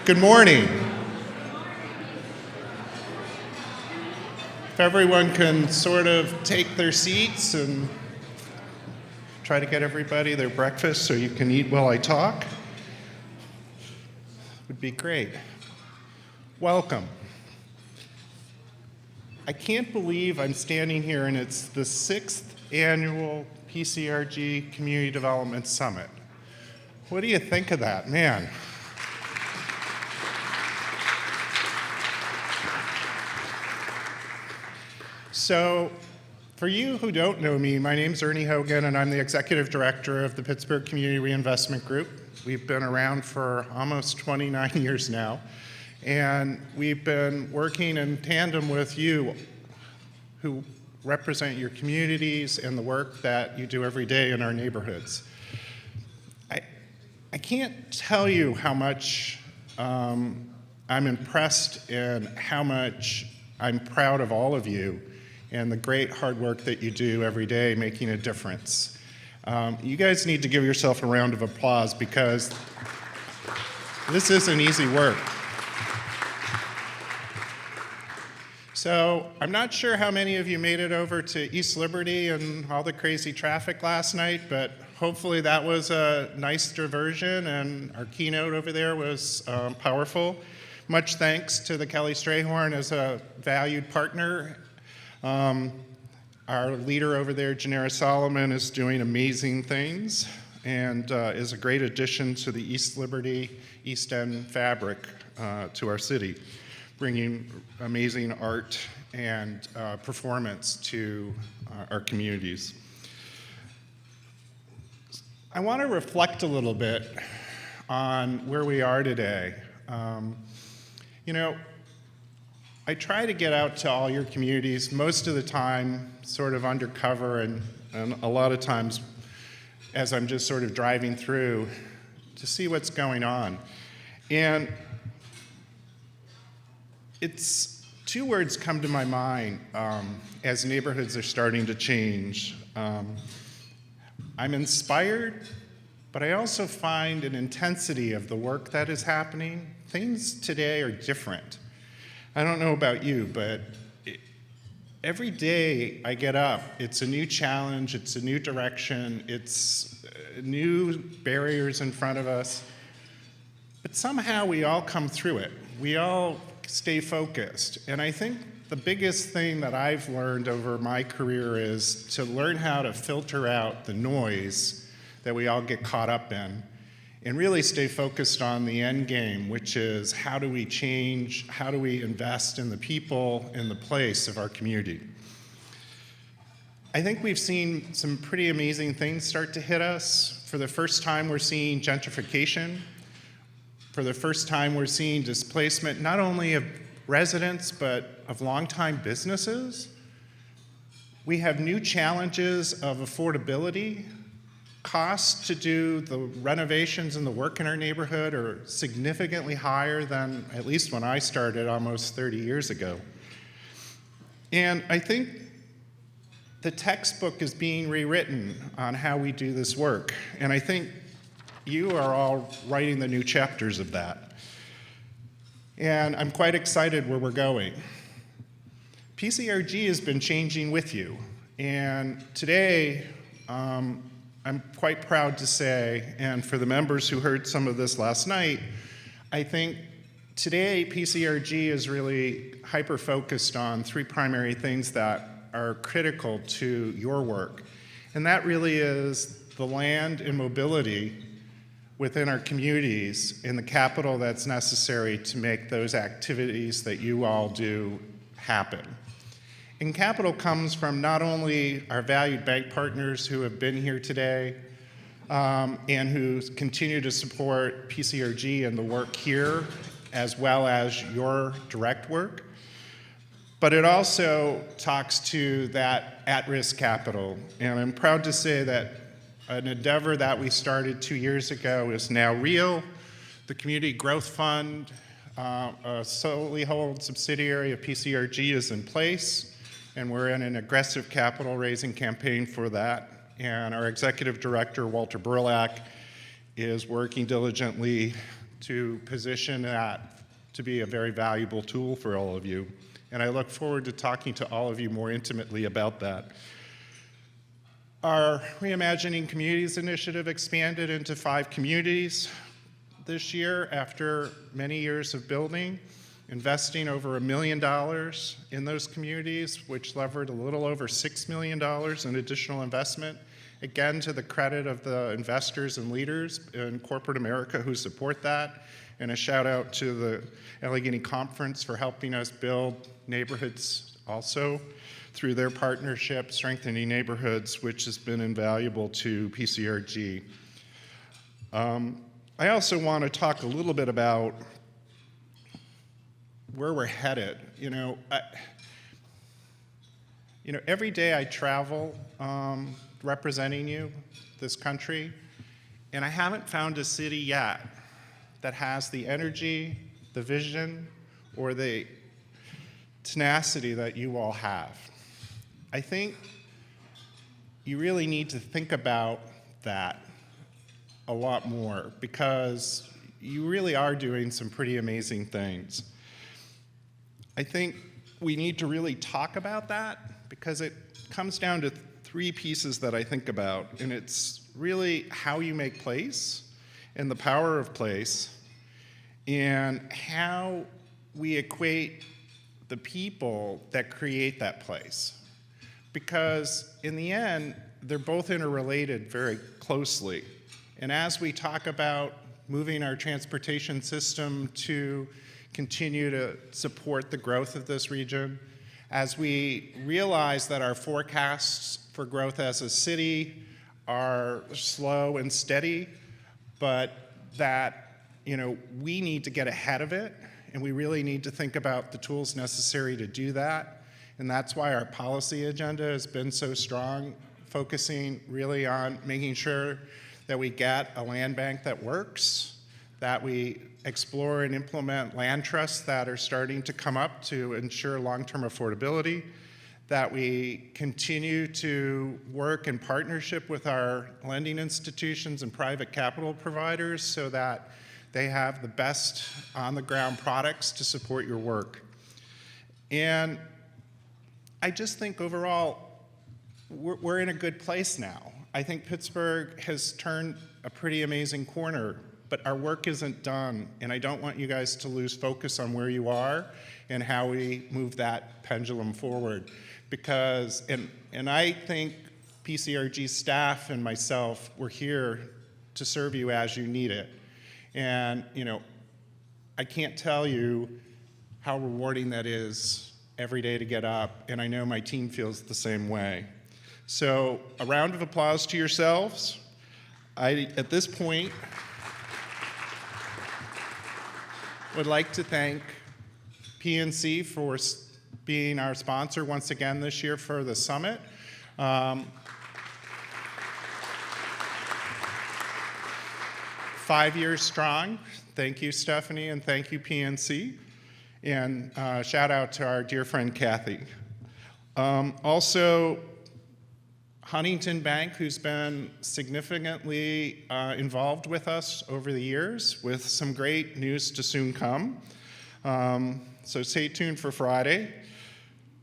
Good morning. If everyone can sort of take their seats and try to get everybody their breakfast so you can eat while I talk, would be great. Welcome. I can't believe I'm standing here and it's the 6th annual PCRG Community Development Summit. What do you think of that, man? So, for you who don't know me, my name's Ernie Hogan, and I'm the Executive Director of the Pittsburgh Community Reinvestment Group. We've been around for almost 29 years now, and we've been working in tandem with you who represent your communities and the work that you do every day in our neighborhoods. I can't tell you how much I'm impressed and how much I'm proud of all of you and the great hard work that you do every day making a difference. You guys need to give yourself a round of applause because this isn't easy work. So I'm not sure how many of you made it over to East Liberty and all the crazy traffic last night, but hopefully that was a nice diversion and our keynote over there was powerful. Much thanks to the Kelly Strayhorn as a valued partner. Our leader over there, Janera Solomon, is doing amazing things and is a great addition to the East Liberty, East End fabric to our city, bringing amazing art and performance to our communities. I want to reflect a little bit on where we are today. I try to get out to all your communities, most of the time sort of undercover and a lot of times as I'm just sort of driving through to see what's going on. And it's two words come to my mind as neighborhoods are starting to change. I'm inspired, but I also find an intensity of the work that is happening. Things today are different. I don't know about you, but every day I get up, it's a new challenge, it's a new direction, it's new barriers in front of us. But somehow we all come through it. We all stay focused. And I think the biggest thing that I've learned over my career is to learn how to filter out the noise that we all get caught up in and really stay focused on the end game, which is how do we change, how do we invest in the people and the place of our community. I think we've seen some pretty amazing things start to hit us. For the first time, we're seeing gentrification. For the first time, we're seeing displacement, not only of residents, but of longtime businesses. We have new challenges of affordability. Costs to do the renovations and the work in our neighborhood are significantly higher than at least when I started almost 30 years ago. And I think the textbook is being rewritten on how we do this work. And I think you are all writing the new chapters of that. And I'm quite excited where we're going. PCRG has been changing with you. And today, I'm quite proud to say, and for the members who heard some of this last night, I think today PCRG is really hyper-focused on three primary things that are critical to your work. And that really is the land and mobility within our communities and the capital that's necessary to make those activities that you all do happen. And capital comes from not only our valued bank partners who have been here today and who continue to support PCRG and the work here, as well as your direct work, but it also talks to that at-risk capital. And I'm proud to say that an endeavor that we started 2 years ago is now real. The Community Growth Fund, a solely held subsidiary of PCRG, is in place. And we're in an aggressive capital raising campaign for that. And our executive director, Walter Burlak, is working diligently to position that to be a very valuable tool for all of you. And I look forward to talking to all of you more intimately about that. Our Reimagining Communities initiative expanded into 5 communities this year after many years of building, investing over $1 million in those communities, which levered a little over $6 million in additional investment. Again, to the credit of the investors and leaders in corporate America who support that, and a shout out to the Allegheny Conference for helping us build neighborhoods also through their partnership, Strengthening Neighborhoods, which has been invaluable to PCRG. I also want to talk a little bit about where we're headed. Every day I travel representing you, this country, and I haven't found a city yet that has the energy, the vision, or the tenacity that you all have. I think you really need to think about that a lot more, because you really are doing some pretty amazing things. I think we need to really talk about that, because it comes down to 3 pieces that I think about, and it's really how you make place and the power of place, and how we equate the people that create that place. Because in the end, they're both interrelated very closely. And as we talk about moving our transportation system to continue to support the growth of this region, as we realize that our forecasts for growth as a city are slow and steady, but that we need to get ahead of it, and we really need to think about the tools necessary to do that. And that's why our policy agenda has been so strong, focusing really on making sure that we get a land bank that works, that we explore and implement land trusts that are starting to come up to ensure long-term affordability, that we continue to work in partnership with our lending institutions and private capital providers so that they have the best on-the-ground products to support your work. And I just think overall, we're in a good place now. I think Pittsburgh has turned a pretty amazing corner, but our work isn't done, and I don't want you guys to lose focus on where you are and how we move that pendulum forward. Because, and I think PCRG staff and myself, we're here to serve you as you need it. And, I can't tell you how rewarding that is every day to get up, and I know my team feels the same way. So a round of applause to yourselves. At this point, would like to thank PNC for being our sponsor once again this year for the summit. 5 years strong. Thank you, Stephanie, and thank you, PNC. And shout out to our dear friend, Kathy. Also, Huntington Bank, who's been significantly involved with us over the years, with some great news to soon come. So stay tuned for Friday.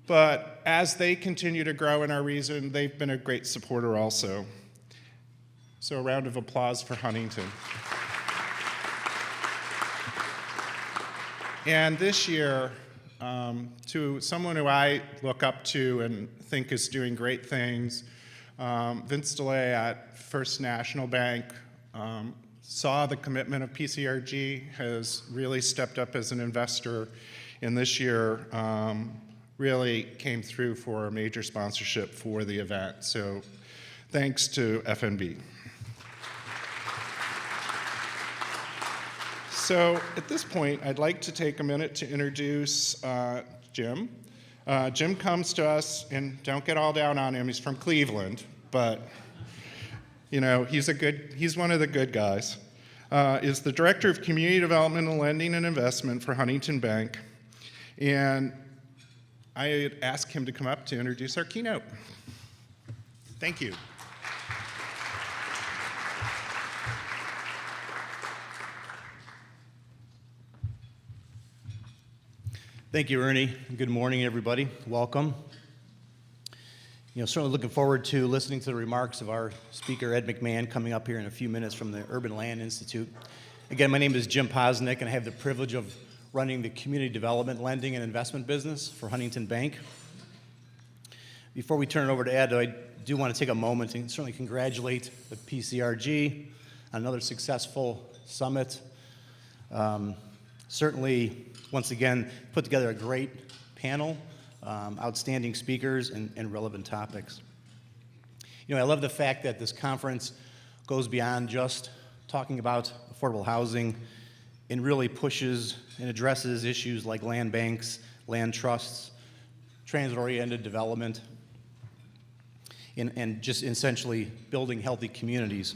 But as they continue to grow in our region, they've been a great supporter also. So a round of applause for Huntington. And this year, to someone who I look up to and think is doing great things, Vince DeLay at First National Bank saw the commitment of PCRG, has really stepped up as an investor, and this year really came through for a major sponsorship for the event. So thanks to FNB. So at this point, I'd like to take a minute to introduce Jim. Jim comes to us, and don't get all down on him, he's from Cleveland, but he's one of the good guys. Is the Director of Community Development and Lending and Investment for Huntington Bank. And I had asked him to come up to introduce our keynote. Thank you. Thank you, Ernie. Good morning, everybody. Welcome. Certainly looking forward to listening to the remarks of our speaker, Ed McMahon, coming up here in a few minutes from the Urban Land Institute. Again, my name is Jim Posnick, and I have the privilege of running the community development lending and investment business for Huntington Bank. Before we turn it over to Ed, I do want to take a moment and certainly congratulate the PCRG on another successful summit. Certainly, once again, put together a great panel, outstanding speakers, and relevant topics. I love the fact that this conference goes beyond just talking about affordable housing and really pushes and addresses issues like land banks, land trusts, transit-oriented development, and just essentially building healthy communities.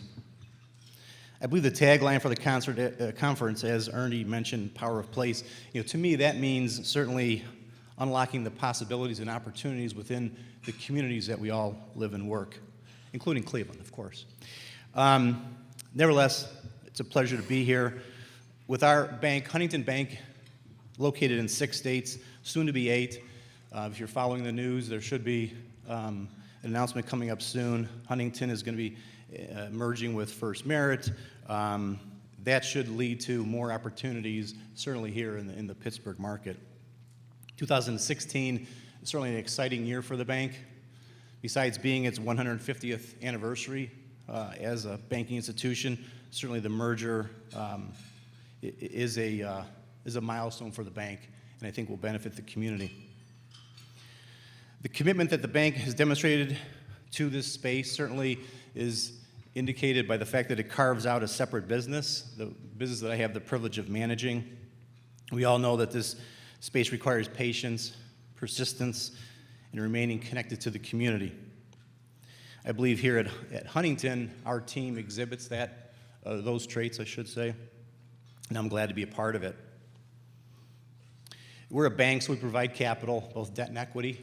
I believe the tagline for the conference, as Ernie mentioned, Power of Place, to me that means certainly unlocking the possibilities and opportunities within the communities that we all live and work, including Cleveland, of course. Nevertheless, it's a pleasure to be here. With our bank, Huntington Bank, located in 6 states, soon to be 8. If you're following the news, there should be an announcement coming up soon. Huntington is going to be merging with First Merit. That should lead to more opportunities, certainly here in the Pittsburgh market. 2016 is certainly an exciting year for the bank. Besides being its 150th anniversary as a banking institution, certainly the merger is a milestone for the bank, and I think will benefit the community. The commitment that the bank has demonstrated to this space certainly is indicated by the fact that it carves out a separate business, the business that I have the privilege of managing. We all know that this space requires patience, persistence, and remaining connected to the community. I believe here at Huntington, our team exhibits those traits, I should say, and I'm glad to be a part of it. We're a bank, so we provide capital, both debt and equity,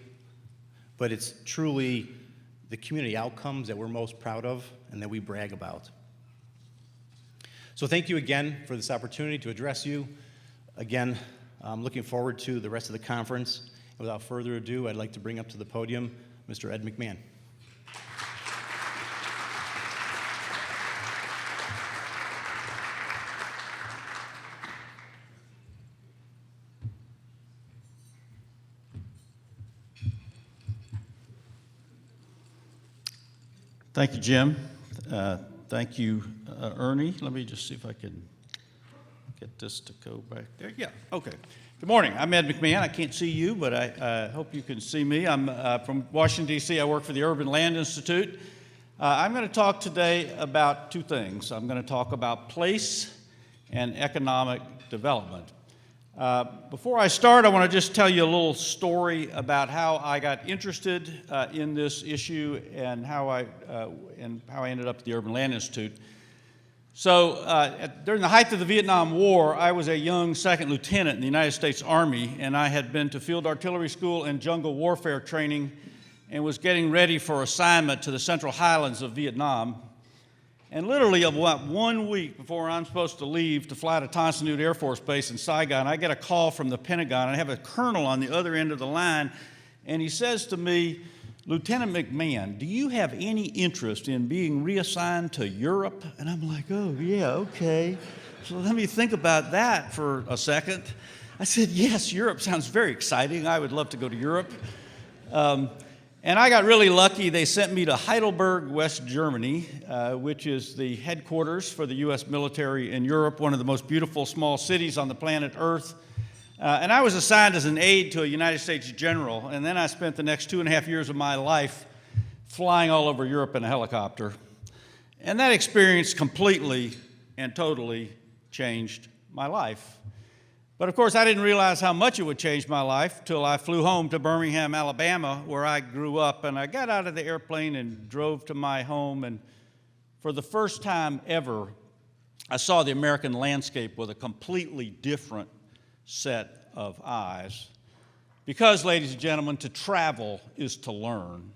but it's truly the community outcomes that we're most proud of and that we brag about. So thank you again for this opportunity to address you. Again, I'm looking forward to the rest of the conference. And without further ado, I'd like to bring up to the podium Mr. Ed McMahon. Thank you, Jim. Thank you, Ernie. Let me just see if I can get this to go back there. Yeah, okay. Good morning. I'm Ed McMahon. I can't see you, but I hope you can see me. I'm from Washington, D.C. I work for the Urban Land Institute. I'm going to talk today about 2 things. I'm going to talk about place and economic development. Before I start, I want to just tell you a little story about how I got interested in this issue and how I ended up at the Urban Land Institute. So during the height of the Vietnam War, I was a young second lieutenant in the United States Army, and I had been to field artillery school and jungle warfare training and was getting ready for assignment to the Central Highlands of Vietnam. And literally about 1 week before I'm supposed to leave to fly to Tan Son Nhut Air Force Base in Saigon, I get a call from the Pentagon. I have a colonel on the other end of the line, and he says to me, "Lieutenant McMahon, do you have any interest in being reassigned to Europe?" And I'm like, "Oh, yeah, okay. So let me think about that for a second." I said, "Yes, Europe sounds very exciting. I would love to go to Europe." And I got really lucky. They sent me to Heidelberg, West Germany, which is the headquarters for the U.S. military in Europe, one of the most beautiful small cities on the planet Earth. And I was assigned as an aide to a United States general, and then I spent the next 2.5 years of my life flying all over Europe in a helicopter. And that experience completely and totally changed my life. But of course, I didn't realize how much it would change my life till I flew home to Birmingham, Alabama, where I grew up, and I got out of the airplane and drove to my home, and for the first time ever, I saw the American landscape with a completely different set of eyes. Because, ladies and gentlemen, to travel is to learn.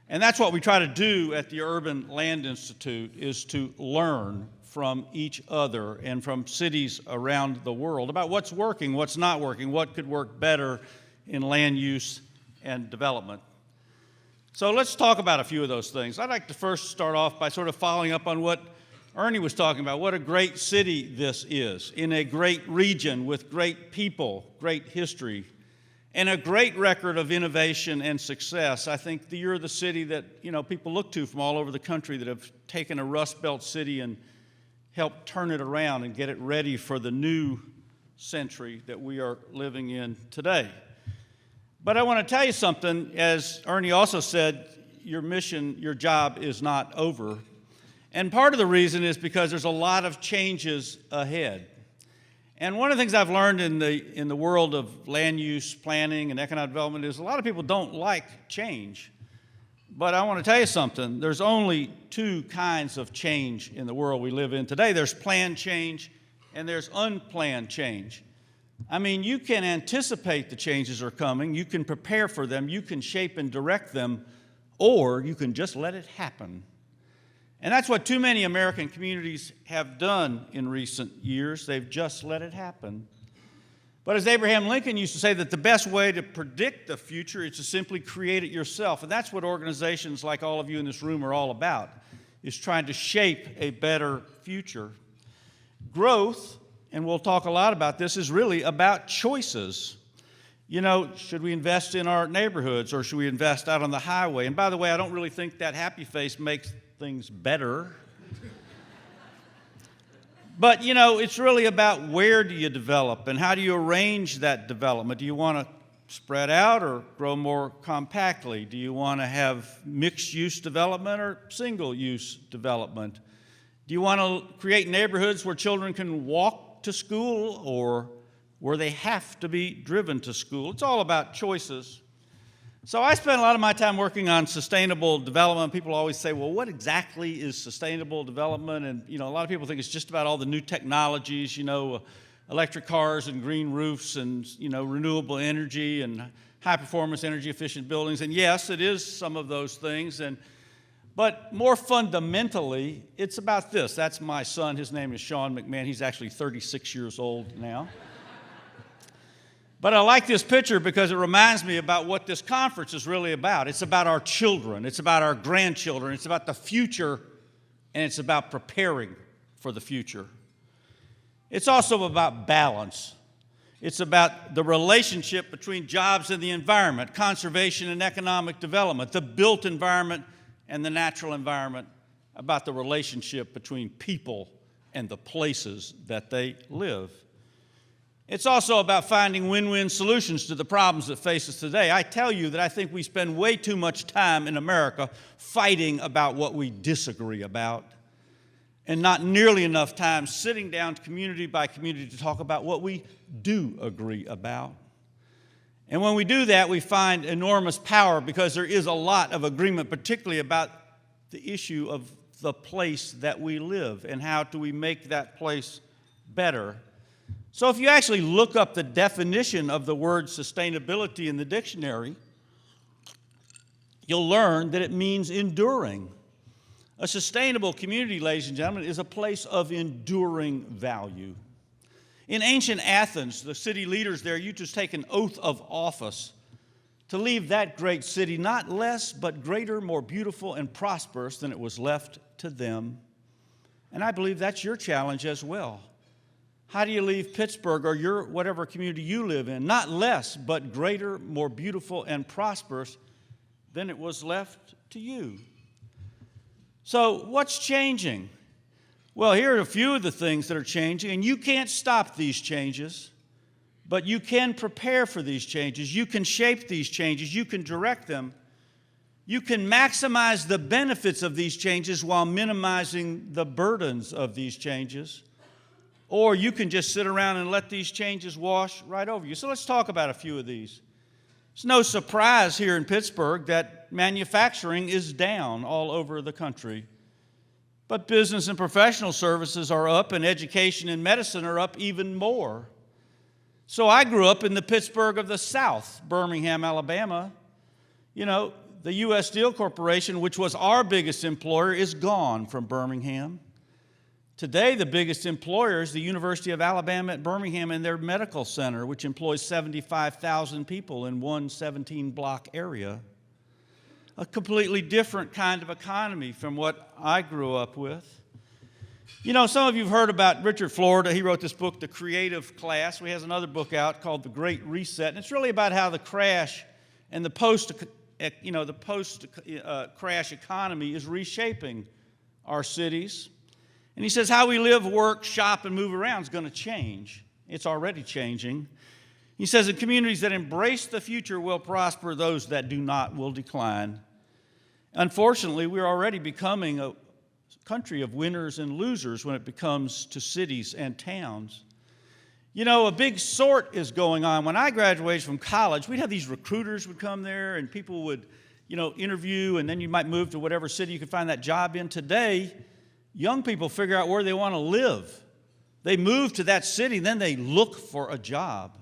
And that's what we try to do at the Urban Land Institute, is to learn from each other and from cities around the world about what's working, what's not working, what could work better in land use and development. So let's talk about a few of those things. I'd like to first start off by sort of following up on what Ernie was talking about, what a great city this is, in a great region with great people, great history, and a great record of innovation and success. I think that you're the city that, people look to from all over the country that have taken a Rust Belt city and helped turn it around and get it ready for the new century that we are living in today. But I want to tell you something, as Ernie also said, your mission, your job is not over. And part of the reason is because there's a lot of changes ahead. And one of the things I've learned in the world of land use planning and economic development is a lot of people don't like change. But I want to tell you something. There's only two kinds of change in the world we live in today. There's planned change and there's unplanned change. I mean, you can anticipate the changes are coming. You can prepare for them. You can shape and direct them, or you can just let it happen. And that's what too many American communities have done in recent years. They've just let it happen. But as Abraham Lincoln used to say, that the best way to predict the future is to simply create it yourself. And that's what organizations like all of you in this room are all about, is trying to shape a better future. Growth, and we'll talk a lot about this, is really about choices. Should we invest in our neighborhoods or should we invest out on the highway? And by the way, I don't really think that happy face makes things better. But, it's really about where do you develop and how do you arrange that development? Do you want to spread out or grow more compactly? Do you want to have mixed-use development or single-use development? Do you want to create neighborhoods where children can walk to school or where they have to be driven to school? It's all about choices. So I spend a lot of my time working on sustainable development. People always say, well, what exactly is sustainable development? And, a lot of people think it's just about all the new technologies, electric cars and green roofs and, renewable energy and high-performance energy-efficient buildings. And yes, it is some of those things. But more fundamentally, it's about this. That's my son. His name is Sean McMahon. He's actually 36 years old now. But I like this picture because it reminds me about what this conference is really about. It's about our children. It's about our grandchildren. It's about the future, and it's about preparing for the future. It's also about balance. It's about the relationship between jobs and the environment, conservation and economic development, the built environment and the natural environment, about the relationship between people and the places that they live. It's also about finding win-win solutions to the problems that face us today. I tell you that I think we spend way too much time in America fighting about what we disagree about, and not nearly enough time sitting down community by community to talk about what we do agree about. And when we do that, we find enormous power because there is a lot of agreement, particularly about the issue of the place that we live and how do we make that place better. So if you actually look up the definition of the word sustainability in the dictionary, you'll learn that it means enduring. A sustainable community, ladies and gentlemen, is a place of enduring value. In ancient Athens, the city leaders there used to take an oath of office to leave that great city not less but greater, more beautiful, and prosperous than it was left to them. And I believe that's your challenge as well. How do you leave Pittsburgh or your whatever community you live in not less but greater, more beautiful, and prosperous than it was left to you? So what's changing? Well, here are a few of the things that are changing, and you can't stop these changes, but you can prepare for these changes. You can shape these changes. You can direct them. You can maximize the benefits of these changes while minimizing the burdens of these changes. Or you can just sit around and let these changes wash right over you. So let's talk about a few of these. It's no surprise here in Pittsburgh that manufacturing is down all over the country. But business and professional services are up, and education and medicine are up even more. So I grew up in the Pittsburgh of the South, Birmingham, Alabama. The U.S. Steel Corporation, which was our biggest employer, is gone from Birmingham. Today, the biggest employer is the University of Alabama at Birmingham and their medical center, which employs 75,000 people in one 17-block area. A completely different kind of economy from what I grew up with. You know, some of you have heard about Richard Florida. He wrote this book, The Creative Class. He has another book out called The Great Reset. And it's really about how the crash and the post-crash economy is reshaping our cities. And he says how we live, work, shop, and move around is going to change. It's already changing. He says in communities that embrace the future will prosper, those that do not will decline. Unfortunately, we're already becoming a country of winners and losers when it comes to cities and towns. You know, a big sort is going on. When I graduated from college, we'd have these recruiters would come there and people would, interview, and then you might move to whatever city you could find that job in. Today, young people figure out where they want to live. They move to that city, then they look for a job.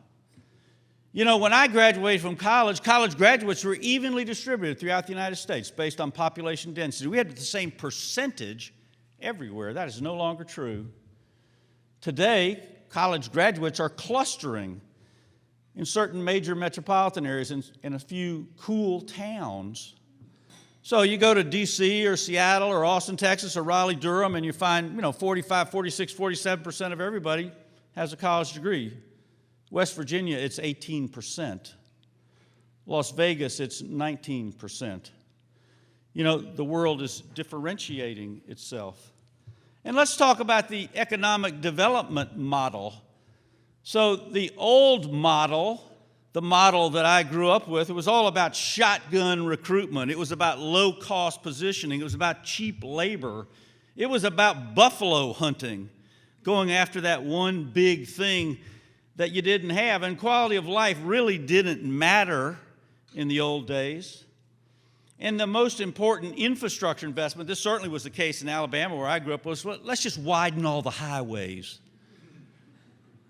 You know, when I graduated from college graduates were evenly distributed throughout the United States based on population density. We had the same percentage everywhere. That is no longer true. Today, college graduates are clustering in certain major metropolitan areas in a few cool towns. So you go to D.C. or Seattle or Austin, Texas or Raleigh, Durham, and you find, 45, 46, 47% of everybody has a college degree. West Virginia, it's 18%. Las Vegas, it's 19%. You know, the world is differentiating itself. And let's talk about the economic development model. So the old model, the model that I grew up with, it was all about shotgun recruitment. It was about low-cost positioning. It was about cheap labor. It was about buffalo hunting, going after that one big thing that you didn't have. And quality of life really didn't matter in the old days. And the most important infrastructure investment, this certainly was the case in Alabama where I grew up, was let's just widen all the highways.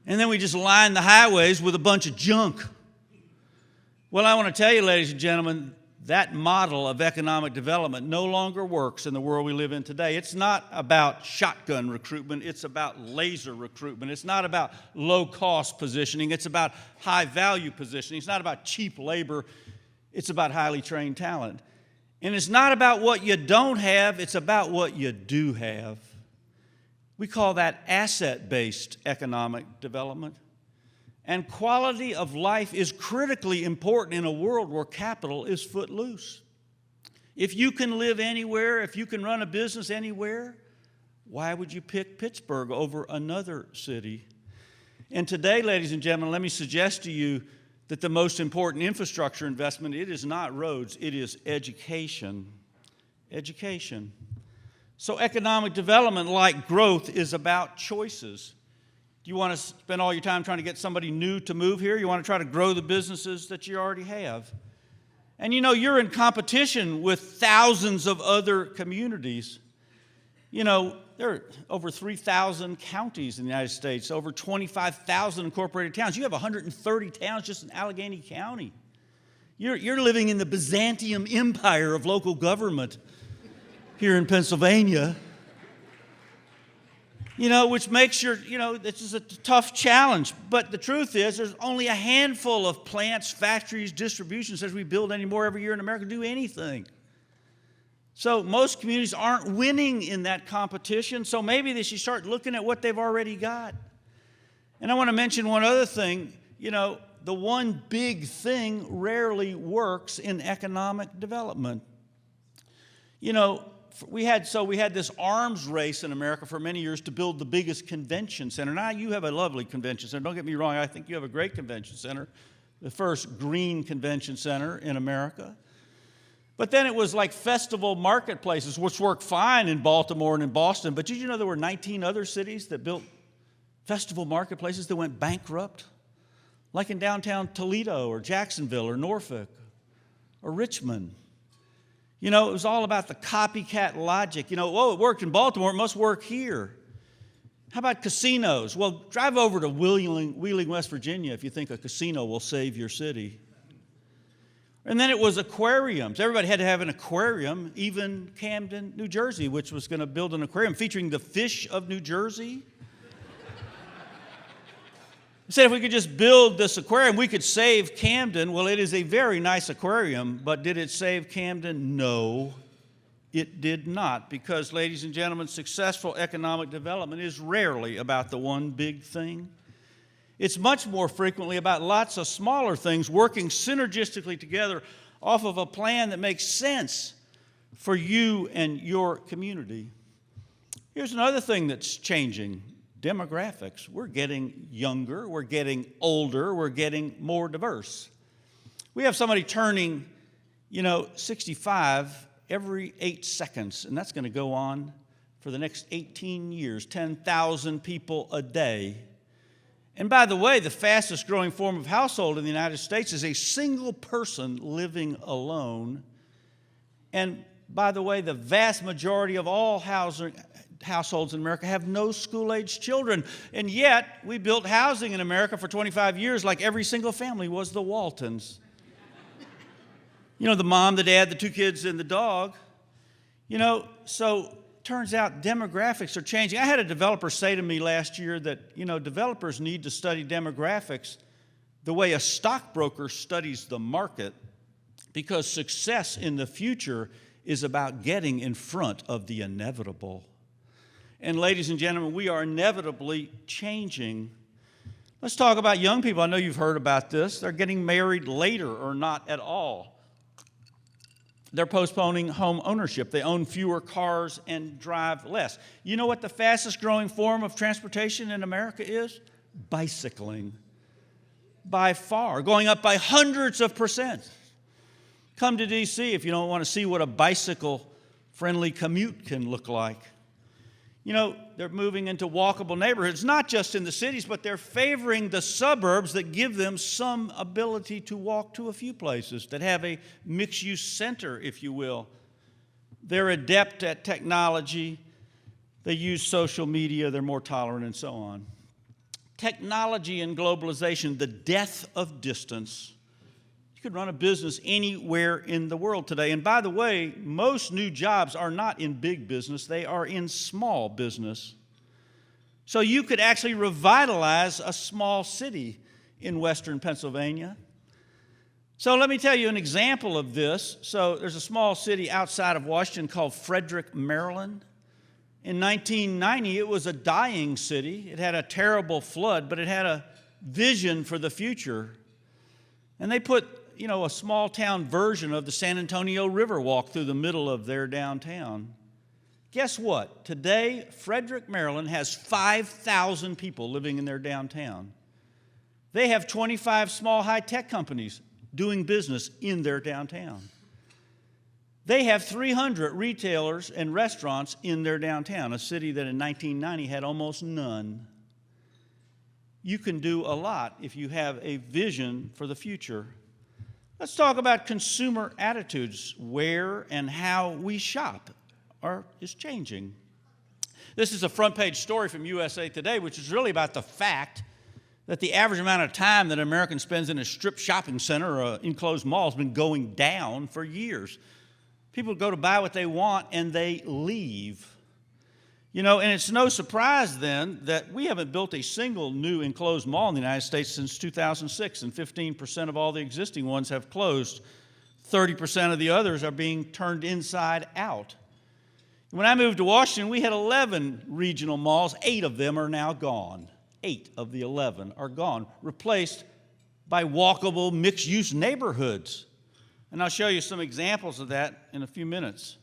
And then we just line the highways with a bunch of junk. Well, I want to tell you, ladies and gentlemen, that model of economic development no longer works in the world we live in today. It's not about shotgun recruitment. It's about laser recruitment. It's not about low-cost positioning. It's about high-value positioning. It's not about cheap labor. It's about highly trained talent. And it's not about what you don't have. It's about what you do have. We call that asset-based economic development. And quality of life is critically important in a world where capital is footloose. If you can live anywhere, if you can run a business anywhere, why would you pick Pittsburgh over another city? And today, ladies and gentlemen, let me suggest to you that the most important infrastructure investment, it is not roads, it is education. Education. So economic development, like growth, is about choices. Do you want to spend all your time trying to get somebody new to move here? You want to try to grow the businesses that you already have? And you know, you're in competition with thousands of other communities. You know, there are over 3,000 counties in the United States, over 25,000 incorporated towns. You have 130 towns just in Allegheny County. You're living in the Byzantium Empire of local government here in Pennsylvania. You know, which makes this is a tough challenge. But the truth is, there's only a handful of plants, factories, distribution centers we build anymore every year in America to do anything. So most communities aren't winning in that competition, so maybe they should start looking at what they've already got. And I want to mention one other thing. You know, the one big thing rarely works in economic development. You know, we had this arms race in America for many years to build the biggest convention center. Now, you have a lovely convention center. Don't get me wrong. I think you have a great convention center, the first green convention center in America. But then it was like festival marketplaces, which worked fine in Baltimore and in Boston. But did you know there were 19 other cities that built festival marketplaces that went bankrupt? Like in downtown Toledo or Jacksonville or Norfolk or Richmond. You know, it was all about the copycat logic. You know, oh, it worked in Baltimore, it must work here. How about casinos? Well, drive over to Wheeling, West Virginia if you think a casino will save your city. And then it was aquariums. Everybody had to have an aquarium, even Camden, New Jersey, which was going to build an aquarium featuring the fish of New Jersey. Said if we could just build this aquarium, we could save Camden. Well, it is a very nice aquarium, but did it save Camden? No, it did not. Because, ladies and gentlemen, successful economic development is rarely about the one big thing. It's much more frequently about lots of smaller things working synergistically together off of a plan that makes sense for you and your community. Here's another thing that's changing. Demographics. We're getting younger, we're getting older, we're getting more diverse. We have somebody turning, 65 every 8 seconds, and that's going to go on for the next 18 years, 10,000 people a day. And by the way, the fastest growing form of household in the United States is a single person living alone. And by the way, the vast majority of all households in America have no school-aged children. And yet, we built housing in America for 25 years like every single family was the Waltons. The mom, the dad, the 2 kids, and the dog. So turns out demographics are changing. I had a developer say to me last year that, developers need to study demographics the way a stockbroker studies the market, because success in the future is about getting in front of the inevitable. And ladies and gentlemen, we are inevitably changing. Let's talk about young people. I know you've heard about this. They're getting married later or not at all. They're postponing home ownership. They own fewer cars and drive less. You know what the fastest growing form of transportation in America is? Bicycling. By far, going up by hundreds of percent. Come to D.C. if you don't want to see what a bicycle-friendly commute can look like. They're moving into walkable neighborhoods, not just in the cities, but they're favoring the suburbs that give them some ability to walk to a few places, that have a mixed-use center, if you will. They're adept at technology. They use social media. They're more tolerant, and so on. Technology and globalization, the death of distance. You could run a business anywhere in the world today. And by the way, most new jobs are not in big business. They are in small business. So you could actually revitalize a small city in western Pennsylvania. So let me tell you an example of this. So there's a small city outside of Washington called Frederick, Maryland. In 1990, it was a dying city. It had a terrible flood, but it had a vision for the future. And they put a small town version of the San Antonio River walk through the middle of their downtown. Guess what? Today, Frederick, Maryland has 5,000 people living in their downtown. They have 25 small high-tech companies doing business in their downtown. They have 300 retailers and restaurants in their downtown, a city that in 1990 had almost none. You can do a lot if you have a vision for the future. Let's talk about consumer attitudes. Where and how we shop is changing. This is a front page story from USA Today, which is really about the fact that the average amount of time that an American spends in a strip shopping center or an enclosed mall has been going down for years. People go to buy what they want and they leave. And it's no surprise then that we haven't built a single new enclosed mall in the United States since 2006, and 15% of all the existing ones have closed. 30% of the others are being turned inside out. When I moved to Washington, we had 11 regional malls. 8 of them are now gone. 8 of the 11 are gone, replaced by walkable mixed-use neighborhoods. And I'll show you some examples of that in a few minutes.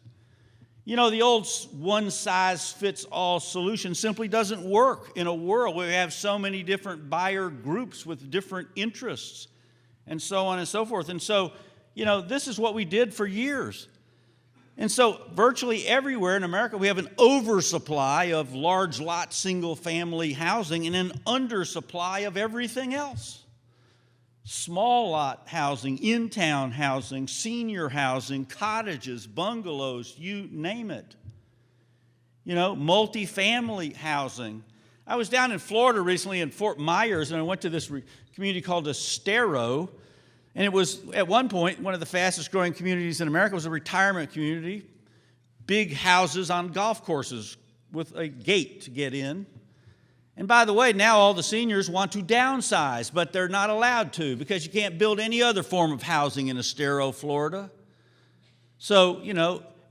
The old one-size-fits-all solution simply doesn't work in a world where we have so many different buyer groups with different interests and so on and so forth. And so, this is what we did for years. And so virtually everywhere in America, we have an oversupply of large lot single-family housing and an undersupply of everything else. Small lot housing, in-town housing, senior housing, cottages, bungalows, you name it. Multifamily housing. I was down in Florida recently in Fort Myers, and I went to this community called Estero. And it was, at one point, one of the fastest growing communities in America. It was a retirement community, big houses on golf courses with a gate to get in. And by the way, now all the seniors want to downsize, but they're not allowed to because you can't build any other form of housing in Estero, Florida. So,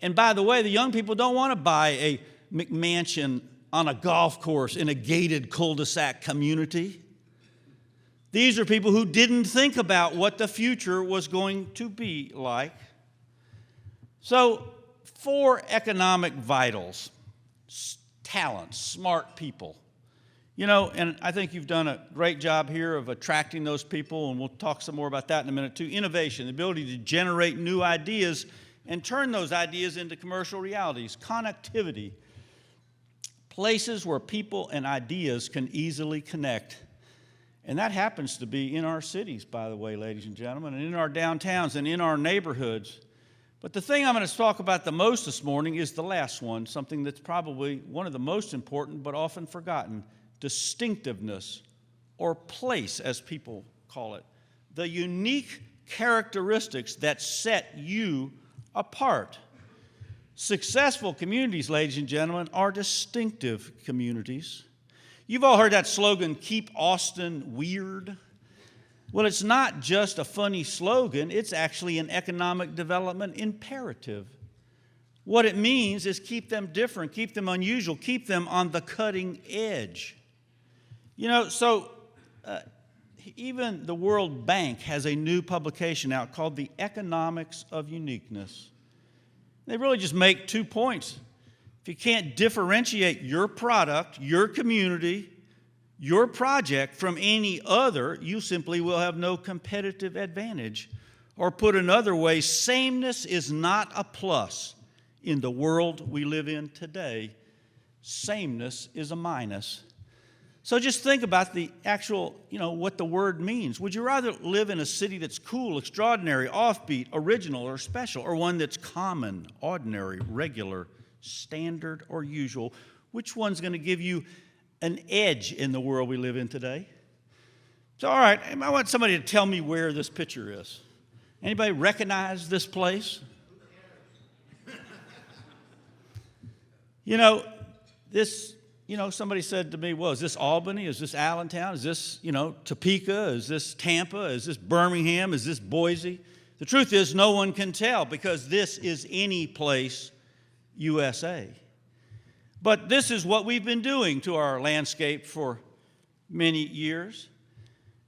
and by the way, the young people don't want to buy a McMansion on a golf course in a gated cul-de-sac community. These are people who didn't think about what the future was going to be like. So, 4 economic vitals: talent, smart people. And I think you've done a great job here of attracting those people, and we'll talk some more about that in a minute too. Innovation, the ability to generate new ideas and turn those ideas into commercial realities. Connectivity, places where people and ideas can easily connect. And that happens to be in our cities, by the way, ladies and gentlemen, and in our downtowns and in our neighborhoods. But the thing I'm going to talk about the most this morning is the last one, something that's probably one of the most important but often forgotten: distinctiveness, or place, as people call it. The unique characteristics that set you apart. Successful communities, ladies and gentlemen, are distinctive communities. You've all heard that slogan, "Keep Austin Weird." Well, it's not just a funny slogan, it's actually an economic development imperative. What it means is keep them different, keep them unusual, keep them on the cutting edge. Even the World Bank has a new publication out called The Economics of Uniqueness. They really just make 2 points. If you can't differentiate your product, your community, your project from any other, you simply will have no competitive advantage. Or put another way, sameness is not a plus in the world we live in today. Sameness is a minus. So just think about the actual, what the word means. Would you rather live in a city that's cool, extraordinary, offbeat, original, or special, or one that's common, ordinary, regular, standard, or usual? Which one's going to give you an edge in the world we live in today? So, all right, I want somebody to tell me where this picture is. Anybody recognize this place? Somebody said to me, well, is this Albany? Is this Allentown? Is this, Topeka? Is this Tampa? Is this Birmingham? Is this Boise? The truth is, no one can tell because this is any place USA. But this is what we've been doing to our landscape for many years.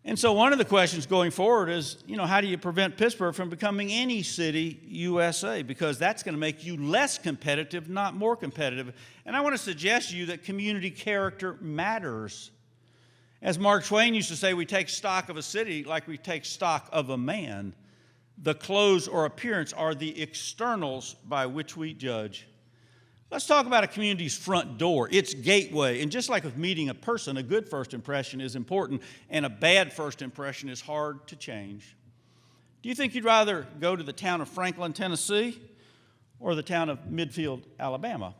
And so one of the questions going forward is, how do you prevent Pittsburgh from becoming any city USA? Because that's going to make you less competitive, not more competitive. And I want to suggest to you that community character matters. As Mark Twain used to say, we take stock of a city like we take stock of a man. The clothes or appearance are the externals by which we judge. Let's talk about a community's front door, its gateway. And just like with meeting a person, a good first impression is important, and a bad first impression is hard to change. Do you think you'd rather go to the town of Franklin, Tennessee, or the town of Midfield, Alabama?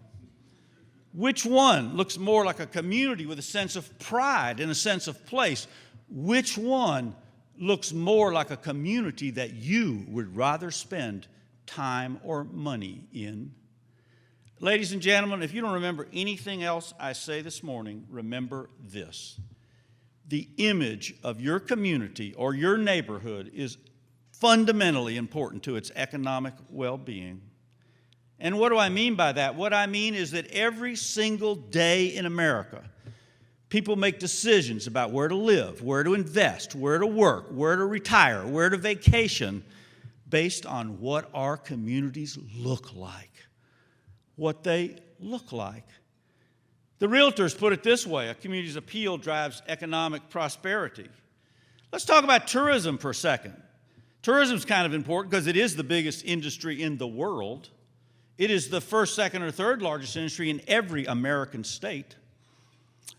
Which one looks more like a community with a sense of pride and a sense of place? Which one looks more like a community that you would rather spend time or money in? Ladies and gentlemen, if you don't remember anything else I say this morning, remember this. The image of your community or your neighborhood is fundamentally important to its economic well-being. And what do I mean by that? What I mean is that every single day in America, people make decisions about where to live, where to invest, where to work, where to retire, where to vacation, based on what our communities look like. What they look like. The realtors put it this way: a community's appeal drives economic prosperity. Let's talk about tourism for a second. Tourism is kind of important because it is the biggest industry in the world. It is the first, second, or third largest industry in every American state.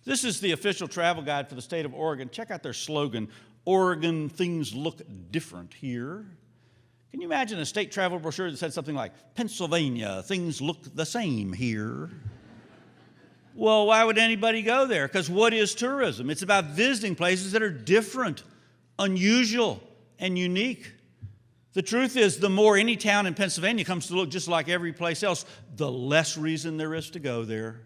This is the official travel guide for the state of Oregon. Check out their slogan, "Oregon, things look different here." Can you imagine a state travel brochure that said something like, "Pennsylvania, things look the same here"? Well, why would anybody go there? Because what is tourism? It's about visiting places that are different, unusual, and unique. The truth is, the more any town in Pennsylvania comes to look just like every place else, the less reason there is to go there.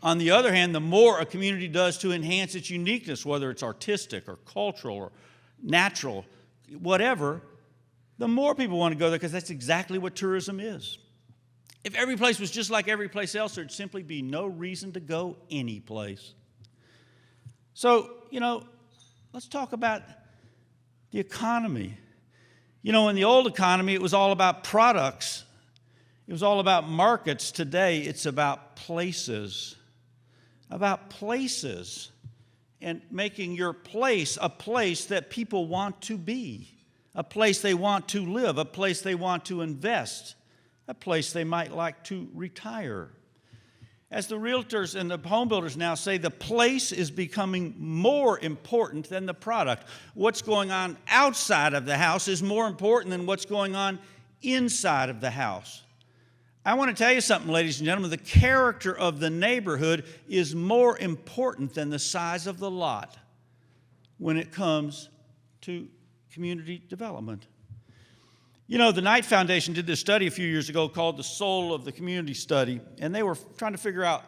On the other hand, the more a community does to enhance its uniqueness, whether it's artistic or cultural or natural, whatever, the more people want to go there because that's exactly what tourism is. If every place was just like every place else, there'd simply be no reason to go any place. So, let's talk about the economy. In the old economy, it was all about products. It was all about markets. Today, it's about places. About places. And making your place a place that people want to be. A place they want to live. A place they want to invest. A place they might like to retire. As the realtors and the home builders now say, the place is becoming more important than the product. What's going on outside of the house is more important than what's going on inside of the house. I want to tell you something, ladies and gentlemen. The character of the neighborhood is more important than the size of the lot when it comes to community development. The Knight Foundation did this study a few years ago called the Soul of the Community Study, and they were trying to figure out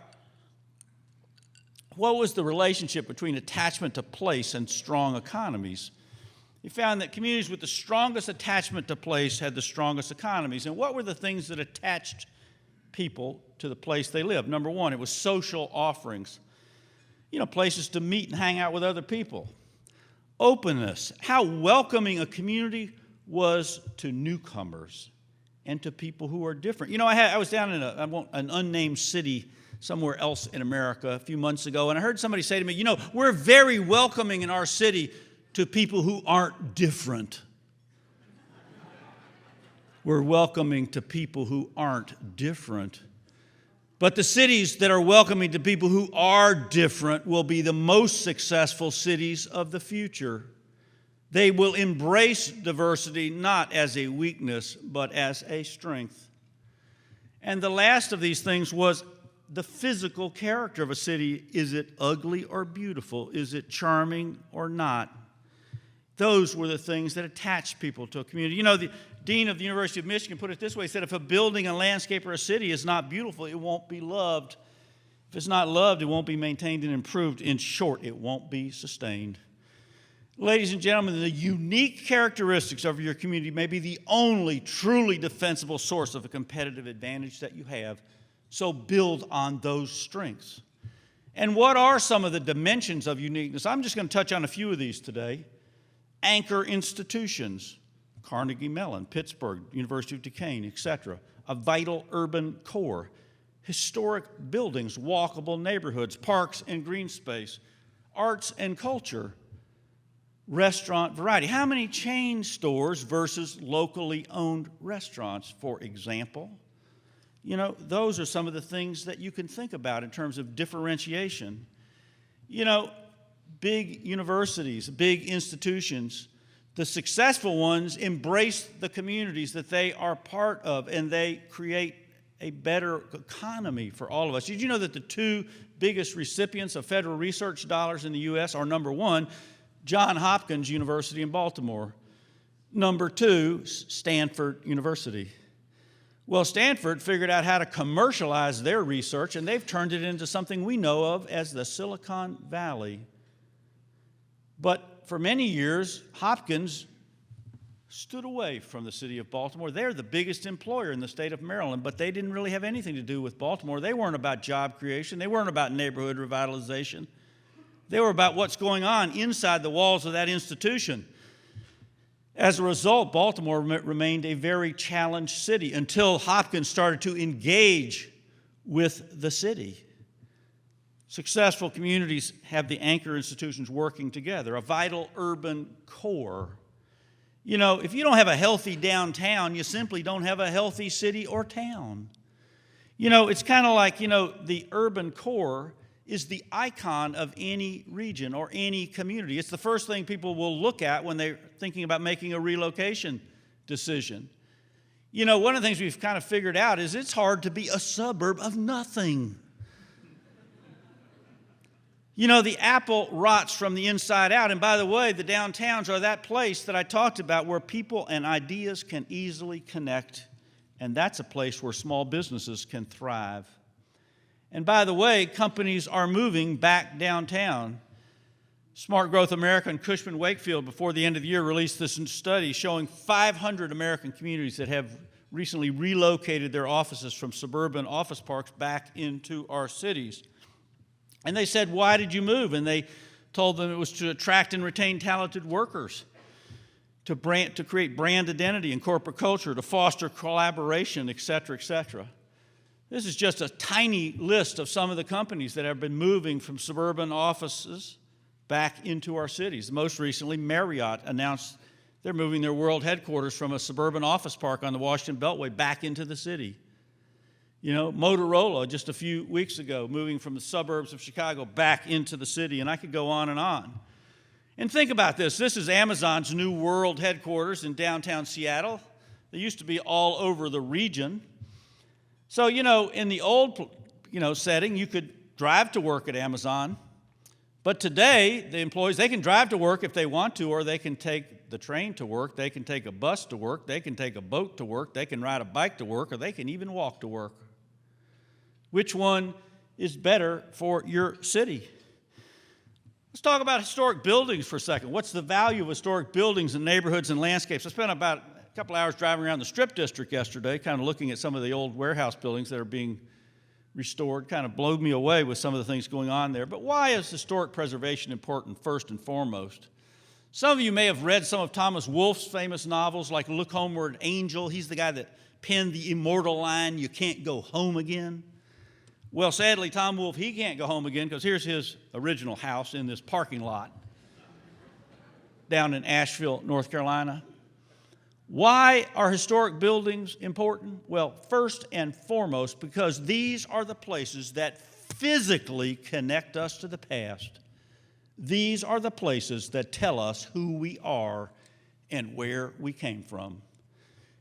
what was the relationship between attachment to place and strong economies. They found that communities with the strongest attachment to place had the strongest economies. And what were the things that attached people to the place they lived? Number one, it was social offerings. Places to meet and hang out with other people. Openness, how welcoming a community was to newcomers and to people who are different. I was down in an unnamed city somewhere else in America a few months ago, and I heard somebody say to me, we're very welcoming in our city to people who aren't different. We're welcoming to people who aren't different. But the cities that are welcoming to people who are different will be the most successful cities of the future. They will embrace diversity not as a weakness, but as a strength. And the last of these things was the physical character of a city. Is it ugly or beautiful? Is it charming or not? Those were the things that attached people to a community. The dean of the University of Michigan put it this way. He said, if a building, a landscape, or a city is not beautiful, it won't be loved. If it's not loved, it won't be maintained and improved. In short, it won't be sustained. Ladies and gentlemen, the unique characteristics of your community may be the only truly defensible source of a competitive advantage that you have. So build on those strengths. And what are some of the dimensions of uniqueness? I'm just going to touch on a few of these today. Anchor institutions, Carnegie Mellon, Pittsburgh, University of Duquesne, etc. A vital urban core. Historic buildings, walkable neighborhoods, parks and green space. Arts and culture. Restaurant variety. How many chain stores versus locally owned restaurants, for example? Those are some of the things that you can think about in terms of differentiation. Big universities, big institutions, the successful ones embrace the communities that they are part of, and they create a better economy for all of us. Did you know that the two biggest recipients of federal research dollars in the U.S. are, number one, Johns Hopkins University in Baltimore. Number two, Stanford University. Well, Stanford figured out how to commercialize their research, and they've turned it into something we know of as the Silicon Valley. But for many years, Hopkins stood away from the city of Baltimore. They're the biggest employer in the state of Maryland, but they didn't really have anything to do with Baltimore. They weren't about job creation. They weren't about neighborhood revitalization. They were about what's going on inside the walls of that institution. As a result, Baltimore remained a very challenged city until Hopkins started to engage with the city. Successful communities have the anchor institutions working together, a vital urban core. If you don't have a healthy downtown, you simply don't have a healthy city or town. It's kind of like, the urban core is the icon of any region or any community. It's the first thing people will look at when they're thinking about making a relocation decision. One of the things we've kind of figured out is it's hard to be a suburb of nothing. You know, the apple rots from the inside out. And by the way, the downtowns are that place that I talked about where people and ideas can easily connect. And that's a place where small businesses can thrive. And by the way, companies are moving back downtown. Smart Growth America and Cushman Wakefield, before the end of the year, released this study showing 500 American communities that have recently relocated their offices from suburban office parks back into our cities. And they said, why did you move? And they told them it was to attract and retain talented workers, to create brand identity and corporate culture, to foster collaboration, et cetera, et cetera. This is just a tiny list of some of the companies that have been moving from suburban offices back into our cities. Most recently, Marriott announced they're moving their world headquarters from a suburban office park on the Washington Beltway back into the city. You know, Motorola, just a few weeks ago, moving from the suburbs of Chicago back into the city, and I could go on and on. And think about this. This is Amazon's new world headquarters in downtown Seattle. They used to be all over the region. So, you know, in the old, setting, you could drive to work at Amazon. But today, the employees, they can drive to work if they want to, or they can take the train to work, they can take a bus to work, they can take a boat to work, they can ride a bike to work, or they can even walk to work. Which one is better for your city? Let's talk about historic buildings for a second. What's the value of historic buildings and neighborhoods and landscapes? I spent about a couple hours driving around the Strip District yesterday, kind of looking at some of the old warehouse buildings that are being restored. Kind of blew me away with some of the things going on there. But why is historic preservation important first and foremost? Some of you may have read some of Thomas Wolfe's famous novels like Look Homeward, Angel. He's the guy that penned the immortal line, "You can't go home again." Well, sadly, Tom Wolfe, he can't go home again because here's his original house in this parking lot down in Asheville, North Carolina. Why are historic buildings important? Well, first and foremost, because these are the places that physically connect us to the past. These are the places that tell us who we are and where we came from.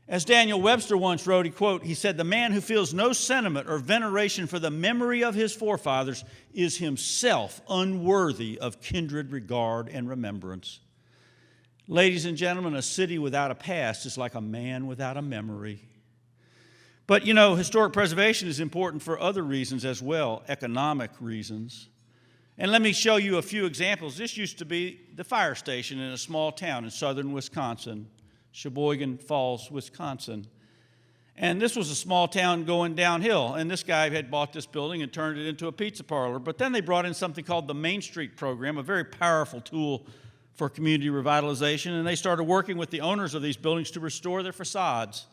As Daniel Webster once wrote, he said, "The man who feels no sentiment or veneration for the memory of his forefathers is himself unworthy of kindred regard and remembrance." Ladies and gentlemen, a city without a past is like a man without a memory. But, historic preservation is important for other reasons as well, economic reasons. And let me show you a few examples. This used to be the fire station in a small town in southern Wisconsin, Sheboygan Falls, Wisconsin. And this was a small town going downhill. And this guy had bought this building and turned it into a pizza parlor. But then they brought in something called the Main Street program, a very powerful tool for community revitalization. And they started working with the owners of these buildings to restore their facades.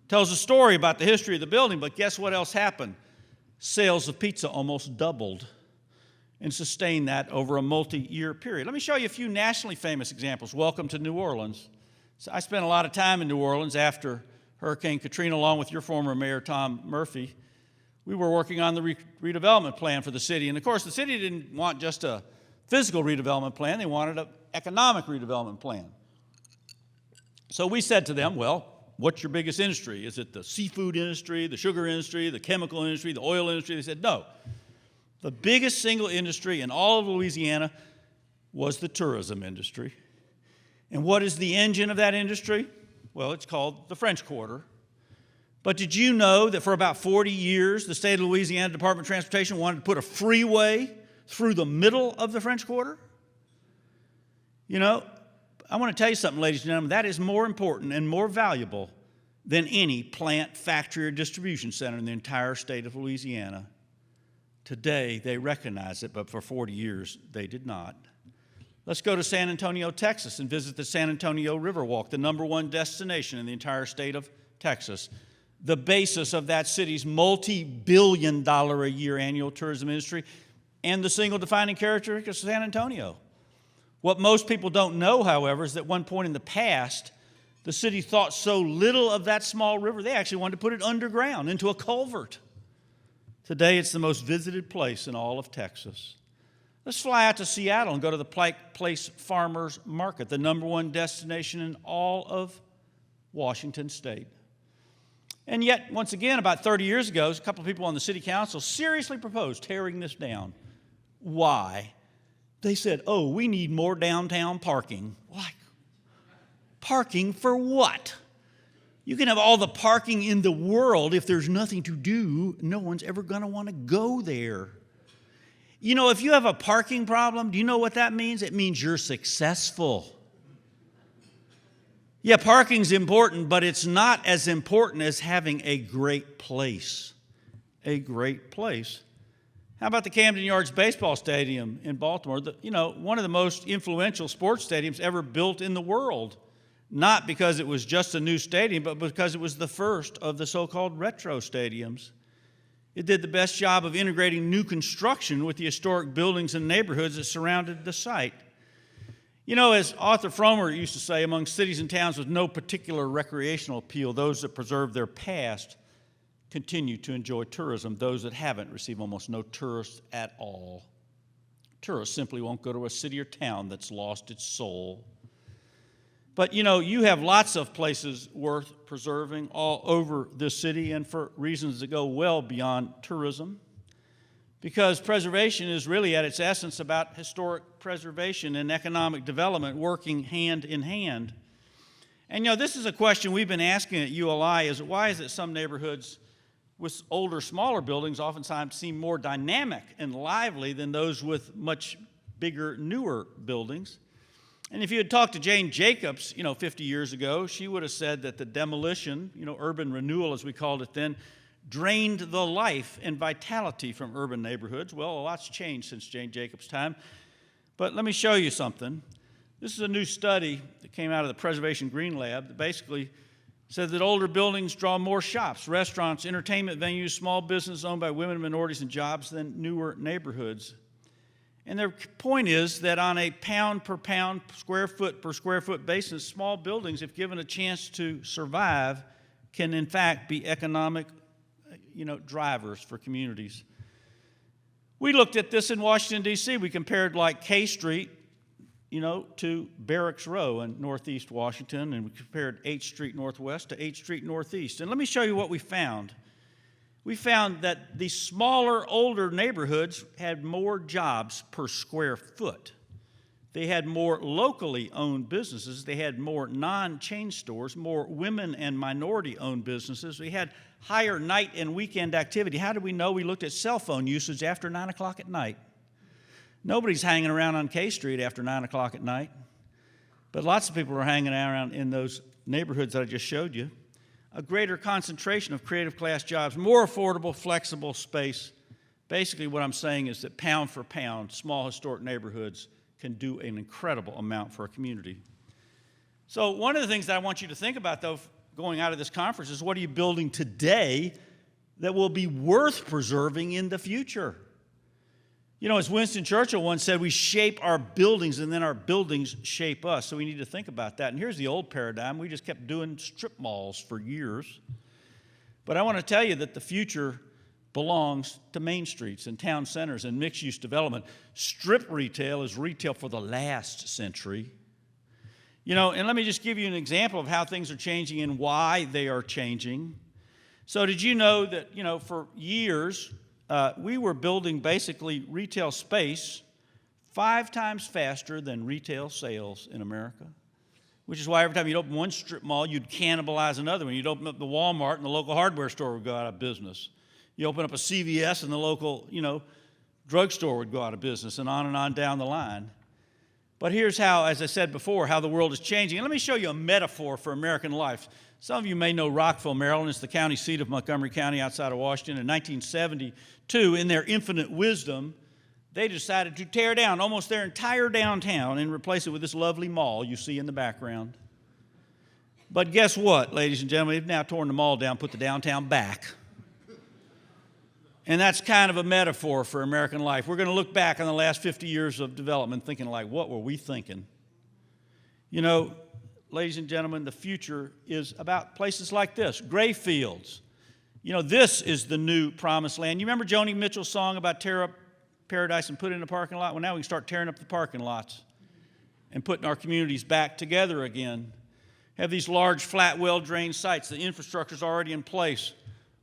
Tells a story about the history of the building, but guess what else happened? Sales of pizza almost doubled and sustained that over a multi-year period. Let me show you a few nationally famous examples. Welcome to New Orleans. So I spent a lot of time in New Orleans after Hurricane Katrina, along with your former mayor, Tom Murphy. We were working on the redevelopment plan for the city. And of course, the city didn't want just a physical redevelopment plan. They wanted an economic redevelopment plan. So we said to them, well, what's your biggest industry? Is it the seafood industry, the sugar industry, the chemical industry, the oil industry? They said, no. The biggest single industry in all of Louisiana was the tourism industry. And what is the engine of that industry? Well, it's called the French Quarter. But did you know that for about 40 years, the state of Louisiana Department of Transportation wanted to put a freeway through the middle of the French Quarter? I want to tell you something, ladies and gentlemen, that is more important and more valuable than any plant, factory, or distribution center in the entire state of Louisiana. Today, they recognize it, but for 40 years, they did not. Let's go to San Antonio, Texas, and visit the San Antonio Riverwalk, the #1 destination in the entire state of Texas. The basis of that city's multi-billion-dollar-a-year annual tourism industry and the single defining characteristic of San Antonio. What most people don't know, however, is that at one point in the past, the city thought so little of that small river, they actually wanted to put it underground into a culvert. Today, it's the most visited place in all of Texas. Let's fly out to Seattle and go to the Pike Place Farmers Market, the #1 destination in all of Washington State. And yet, once again, about 30 years ago, a couple of people on the city council seriously proposed tearing this down. why. They said, oh, we need more downtown parking. Like, parking for what? You can have all the parking in the world. If there's nothing to do, no one's ever going to want to go there. You know, if you have a parking problem, do you know what that means? It means you're successful. Yeah, parking's important, but it's not as important as having a great place. A great place. How about the Camden Yards Baseball Stadium in Baltimore? One of the most influential sports stadiums ever built in the world. Not because it was just a new stadium, but because it was the first of the so-called retro stadiums. It did the best job of integrating new construction with the historic buildings and neighborhoods that surrounded the site. You know, as Arthur Fromer used to say, among cities and towns with no particular recreational appeal, those that preserve their past continue to enjoy tourism. Those that haven't receive almost no tourists at all. Tourists simply won't go to a city or town that's lost its soul. But, you have lots of places worth preserving all over this city, and for reasons that go well beyond tourism. Because preservation is really at its essence about historic preservation and economic development working hand in hand. And, this is a question we've been asking at ULI, is why is it some neighborhoods with older, smaller buildings oftentimes seem more dynamic and lively than those with much bigger, newer buildings? And if you had talked to Jane Jacobs, 50 years ago, she would have said that the demolition, urban renewal as we called it then, drained the life and vitality from urban neighborhoods. Well, a lot's changed since Jane Jacobs' time. But let me show you something. This is a new study that came out of the Preservation Green Lab that basically said that older buildings draw more shops, restaurants, entertainment venues, small businesses owned by women, minorities, and jobs than newer neighborhoods. And their point is that on a pound per pound, square foot per square foot basis, small buildings, if given a chance to survive, can in fact be economic, drivers for communities. We looked at this in Washington, D.C. We compared like K Street, to Barracks Row in Northeast Washington, and we compared 8th Street Northwest to 8th Street Northeast. And let me show you what we found. We found that the smaller, older neighborhoods had more jobs per square foot. They had more locally owned businesses. They had more non-chain stores, more women and minority-owned businesses. We had higher night and weekend activity. How did we know? We looked at cell phone usage after 9 o'clock at night. Nobody's hanging around on K Street after 9 o'clock at night, but lots of people are hanging around in those neighborhoods that I just showed you. A greater concentration of creative class jobs, more affordable, flexible space. Basically what I'm saying is that pound for pound, small historic neighborhoods can do an incredible amount for a community. So one of the things that I want you to think about, though, going out of this conference is what are you building today that will be worth preserving in the future? As Winston Churchill once said, we shape our buildings and then our buildings shape us. So we need to think about that. And here's the old paradigm. We just kept doing strip malls for years. But I want to tell you that the future belongs to main streets and town centers and mixed-use development. Strip retail is retail for the last century. And let me just give you an example of how things are changing and why they are changing. So did you know that, for years, we were building basically retail space 5 times faster than retail sales in America, which is why every time you'd open one strip mall, you'd cannibalize another one. You'd open up the Walmart and the local hardware store would go out of business. You open up a CVS and the local, drugstore would go out of business, and on down the line. But here's how, as I said before, how the world is changing. And let me show you a metaphor for American life. Some of you may know Rockville, Maryland. It's the county seat of Montgomery County outside of Washington. In 1972, in their infinite wisdom, they decided to tear down almost their entire downtown and replace it with this lovely mall you see in the background. But guess what, ladies and gentlemen? They've now torn the mall down, put the downtown back. And that's kind of a metaphor for American life. We're going to look back on the last 50 years of development thinking like, what were we thinking? Ladies and gentlemen, the future is about places like this, gray fields. This is the new promised land. You remember Joni Mitchell's song about tear up paradise and put it in a parking lot? Well, now we can start tearing up the parking lots and putting our communities back together again. Have these large, flat, well-drained sites. The infrastructure's already in place.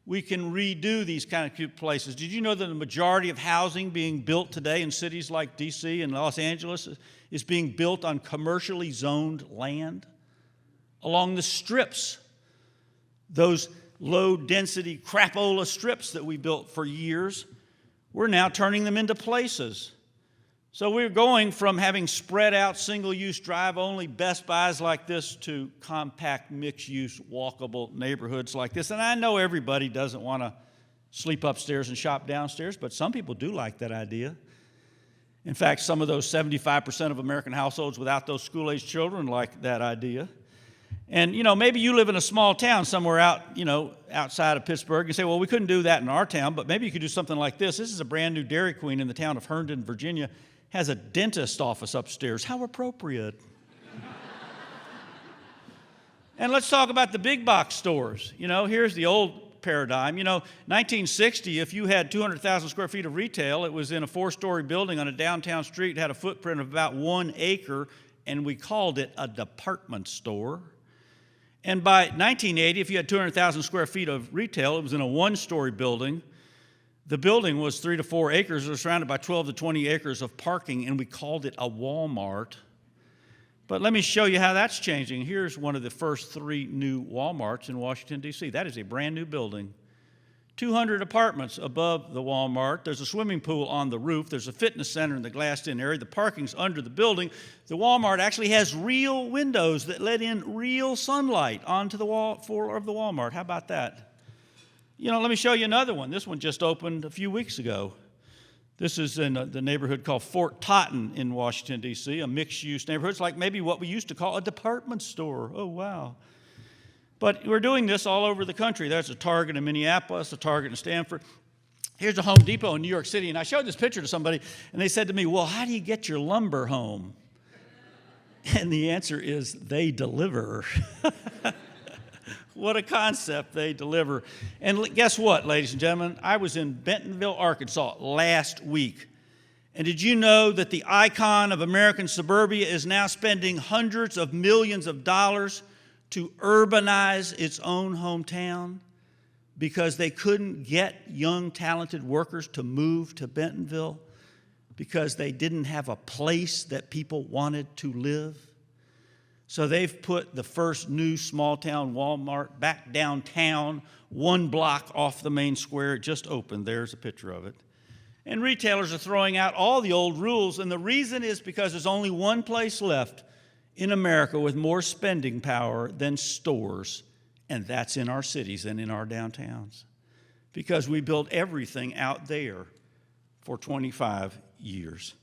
we can redo these kind of cute places. Did you know that the majority of housing being built today in cities like D.C. and Los Angeles is being built on commercially zoned land? Along the strips, those low-density crapola strips that we built for years, we're now turning them into places. So we're going from having spread out single-use drive-only Best Buys like this to compact mixed-use walkable neighborhoods like this. And I know everybody doesn't want to sleep upstairs and shop downstairs, but some people do like that idea. In fact, some of those 75% of American households without those school-aged children like that idea. And, maybe you live in a small town somewhere out, outside of Pittsburgh. You say, well, we couldn't do that in our town, but maybe you could do something like this. This is a brand new Dairy Queen in the town of Herndon, Virginia. Has a dentist office upstairs. How appropriate. And let's talk about the big box stores. Here's the old paradigm. 1960, if you had 200,000 square feet of retail, it was in a 4-story building on a downtown street, had a footprint of about 1 acre, and we called it a department store. And by 1980, if you had 200,000 square feet of retail, it was in a 1-story building. The building was 3 to 4 acres. It was surrounded by 12 to 20 acres of parking, and we called it a Walmart. But let me show you how that's changing. Here's one of the first 3 new Walmarts in Washington, D.C. That is a brand new building. 200 apartments above the Walmart. There's a swimming pool on the roof. There's a fitness center in the glassed-in area. The parking's under the building. The Walmart actually has real windows that let in real sunlight onto the floor of the Walmart. How about that? Let me show you another one. This one just opened a few weeks ago. This is in the neighborhood called Fort Totten in Washington, D.C., a mixed-use neighborhood. It's like maybe what we used to call a department store. Oh, wow. But we're doing this all over the country. There's a Target in Minneapolis, a Target in Stanford. Here's a Home Depot in New York City. And I showed this picture to somebody, and they said to me, well, how do you get your lumber home? And the answer is they deliver. What a concept, they deliver. And guess what, ladies and gentlemen? I was in Bentonville, Arkansas last week. And did you know that the icon of American suburbia is now spending hundreds of millions of dollars to urbanize its own hometown because they couldn't get young, talented workers to move to Bentonville because they didn't have a place that people wanted to live? So they've put the first new small-town Walmart back downtown, 1 block off the main square. It just opened. There's a picture of it. And retailers are throwing out all the old rules, and the reason is because there's only one place left in America with more spending power than stores, and that's in our cities and in our downtowns, because we built everything out there for 25 years.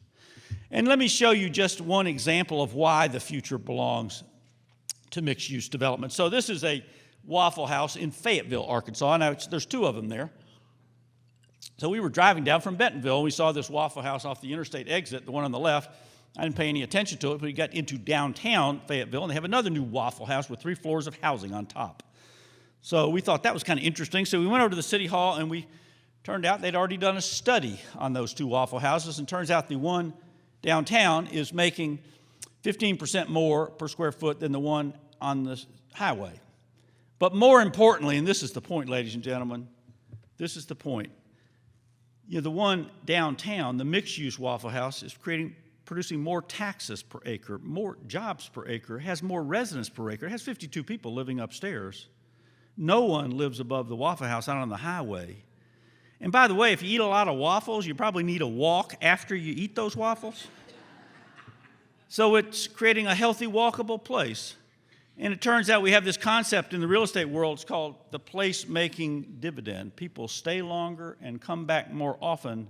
And let me show you just one example of why the future belongs to mixed-use development. So this is a Waffle House in Fayetteville, Arkansas. Now, there's 2 of them there. So we were driving down from Bentonville, and we saw this Waffle House off the interstate exit, the one on the left. I didn't pay any attention to it, but we got into downtown Fayetteville, and they have another new Waffle House with 3 floors of housing on top. So we thought that was kind of interesting. So we went over to the city hall, and we turned out they'd already done a study on those 2 Waffle Houses, and turns out the one downtown is making 15% more per square foot than the one on the highway. But more importantly, and this is the point, ladies and gentlemen, this is the point. The one downtown, the mixed-use Waffle House, is producing more taxes per acre, more jobs per acre, has more residents per acre. It has 52 people living upstairs. No one lives above the Waffle House out on the highway. And by the way, if you eat a lot of waffles, you probably need a walk after you eat those waffles. So it's creating a healthy, walkable place. And it turns out we have this concept in the real estate world. It's called the place-making dividend. People stay longer and come back more often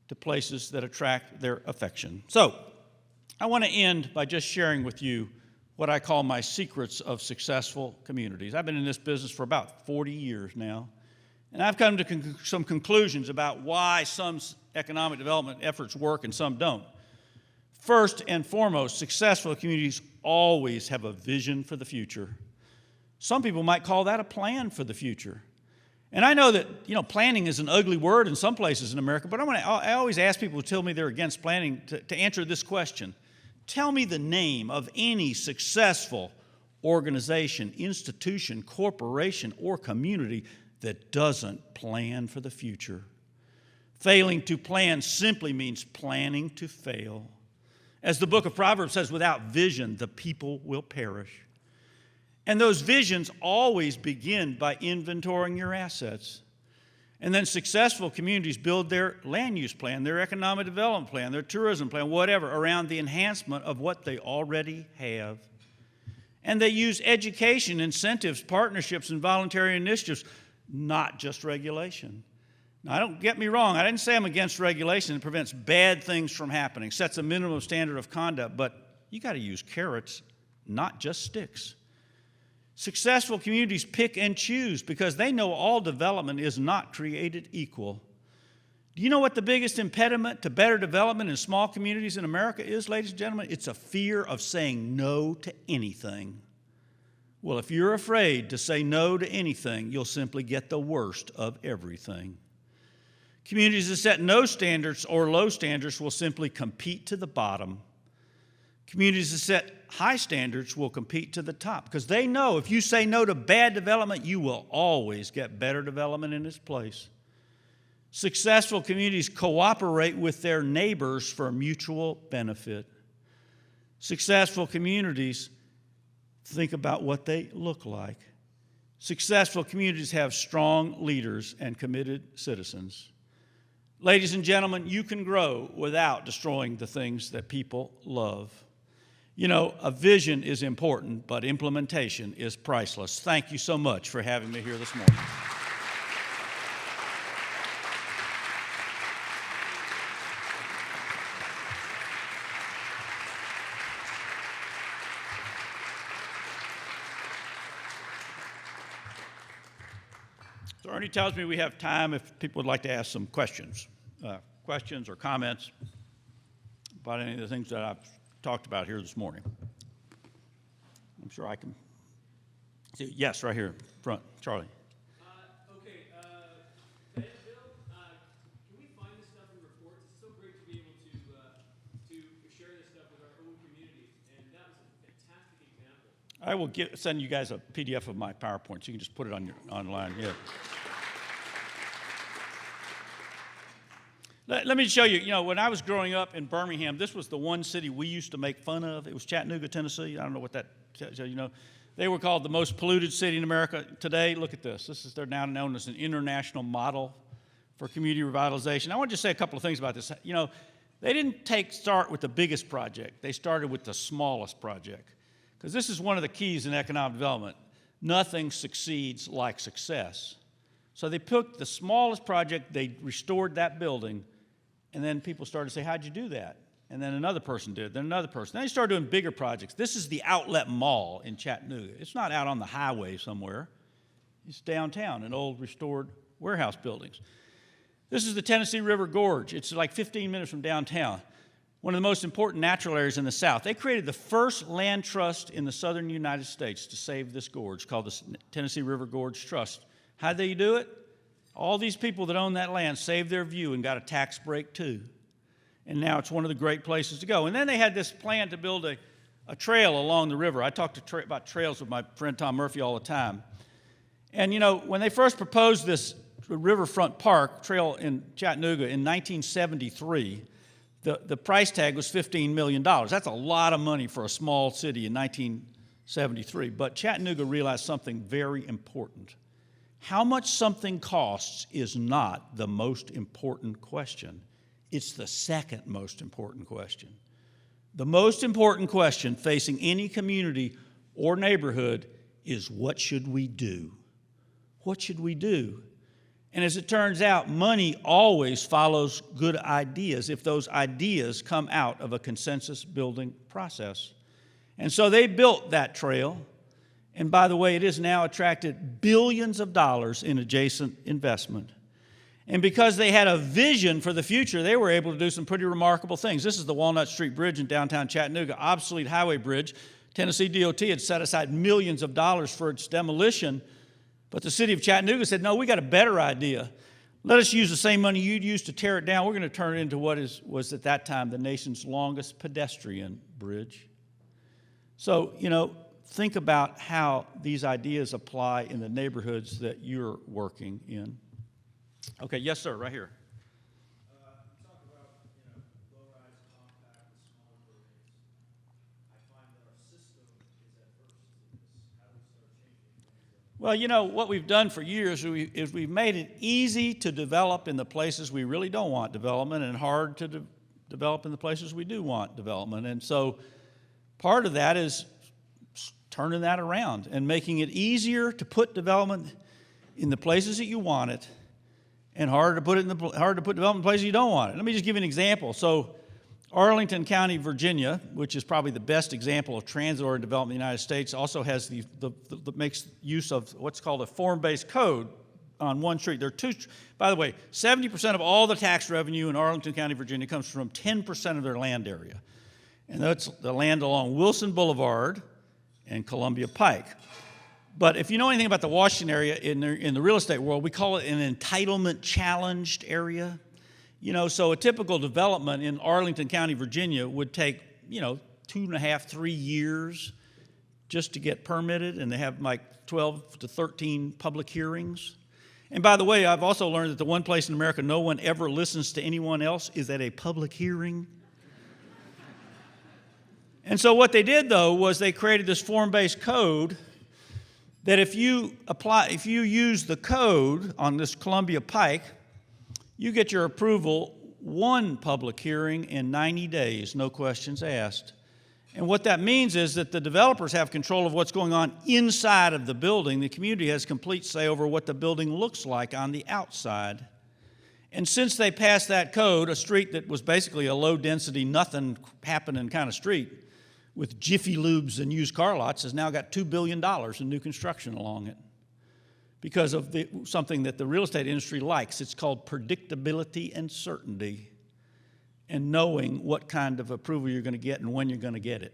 to places that attract their affection. So I want to end by just sharing with you what I call my secrets of successful communities. I've been in this business for about 40 years now, and I've come to some conclusions about why some economic development efforts work and some don't. First and foremost, successful communities always have a vision for the future. Some people might call that a plan for the future. And I know that, planning is an ugly word in some places in America, but I always ask people who tell me they're against planning to answer this question. Tell me the name of any successful organization, institution, corporation, or community that doesn't plan for the future. Failing to plan simply means planning to fail. As the book of Proverbs says, without vision, the people will perish. And those visions always begin by inventorying your assets. And then successful communities build their land use plan, their economic development plan, their tourism plan, whatever, around the enhancement of what they already have. And they use education, incentives, partnerships, and voluntary initiatives, not just regulation. Now, don't get me wrong. I didn't say I'm against regulation. It prevents bad things from happening, sets a minimum standard of conduct, but you got to use carrots, not just sticks. Successful communities pick and choose because they know all development is not created equal. Do you know what the biggest impediment to better development in small communities in America is, ladies and gentlemen? It's a fear of saying no to anything. Well, if you're afraid to say no to anything, you'll simply get the worst of everything. Communities that set no standards or low standards will simply compete to the bottom. Communities that set high standards will compete to the top because they know if you say no to bad development, you will always get better development in its place. Successful communities cooperate with their neighbors for mutual benefit. Successful communities think about what they look like. Successful communities have strong leaders and committed citizens. Ladies and gentlemen, you can grow without destroying the things that people love. You know, a vision is important, but implementation is priceless. Thank you so much for having me here this morning. So Ernie tells me we have time if people would like to ask some questions or comments about any of the things that I've talked about here this morning. I'm sure I can. Yes, right here, front, Charlie. Bill, can we find this stuff in reports? It's so great to be able to share this stuff with our own communities, and that was a fantastic example. I will send you guys a PDF of my PowerPoint, so you can just put it on your online. Yeah. Let me show you. You know, when I was growing up in Birmingham, this was the one city we used to make fun of. It was Chattanooga, Tennessee. I don't know what that tells you. You know, they were called the most polluted city in America. Today, look at this. They're now known as an international model for community revitalization. I want to just say a couple of things about this. You know, they didn't start with the biggest project. They started with the smallest project. Because this is one of the keys in economic development. Nothing succeeds like success. So they picked the smallest project, they restored that building, and then people started to say, how'd you do that? And then another person did, then another person. Then they started doing bigger projects. This is the Outlet Mall in Chattanooga. It's not out on the highway somewhere. It's downtown in old restored warehouse buildings. This is the Tennessee River Gorge. It's like 15 minutes from downtown. One of the most important natural areas in the South. They created the first land trust in the southern United States to save this gorge, called the Tennessee River Gorge Trust. How'd they do it? All these people that own that land saved their view and got a tax break too. And now it's one of the great places to go. And then they had this plan to build a trail along the river. I talk about trails with my friend Tom Murphy all the time. And you know, when they first proposed this riverfront park trail in Chattanooga in 1973, the price tag was $15 million. That's a lot of money for a small city in 1973. But Chattanooga realized something very important. How much something costs is not the most important question. It's the second most important question. The most important question facing any community or neighborhood is, what should we do? What should we do? And as it turns out, money always follows good ideas if those ideas come out of a consensus-building process. And so they built that trail. And by the way, it has now attracted billions of dollars in adjacent investment. And because they had a vision for the future, they were able to do some pretty remarkable things. This is the Walnut Street Bridge in downtown Chattanooga, obsolete highway bridge. Tennessee DOT had set aside millions of dollars for its demolition, but the city of Chattanooga said, no, we got a better idea. Let us use the same money you'd use to tear it down. We're going to turn it into what was at that time the nation's longest pedestrian bridge. So, you know, think about how these ideas apply in the neighborhoods that you're working in. Okay, yes, sir, right here. You talk about, low-rise, compact, small buildings. I find that our system is adverse to this. How do we start changing things? Well, what we've done for years is we've made it easy to develop in the places we really don't want development and hard to develop in the places we do want development. And so part of that is turning that around and making it easier to put development in the places that you want it and hard to put development in places you don't want it. Let me just give you an example. So Arlington County, Virginia, which is probably the best example of transit-oriented development in the United States, also has makes use of what's called a form-based code on one street. There are two. By the way, 70% of all the tax revenue in Arlington County, Virginia, comes from 10% of their land area, and that's the land along Wilson Boulevard and Columbia Pike. But if you know anything about the Washington area in the real estate world, we call it an entitlement challenged area. So a typical development in Arlington County, Virginia would take, 2.5, 3 years just to get permitted, and they have like 12 to 13 public hearings. And by the way, I've also learned that the one place in America no one ever listens to anyone else is at a public hearing. And so what they did, though, was they created this form-based code that if you use the code on this Columbia Pike, you get your approval one public hearing in 90 days, no questions asked. And what that means is that the developers have control of what's going on inside of the building. The community has complete say over what the building looks like on the outside. And since they passed that code, a street that was basically a low-density, nothing happening kind of street with Jiffy Lubes and used car lots has now got $2 billion in new construction along it because of something that the real estate industry likes. It's called predictability and certainty, and knowing what kind of approval you're going to get and when you're going to get it.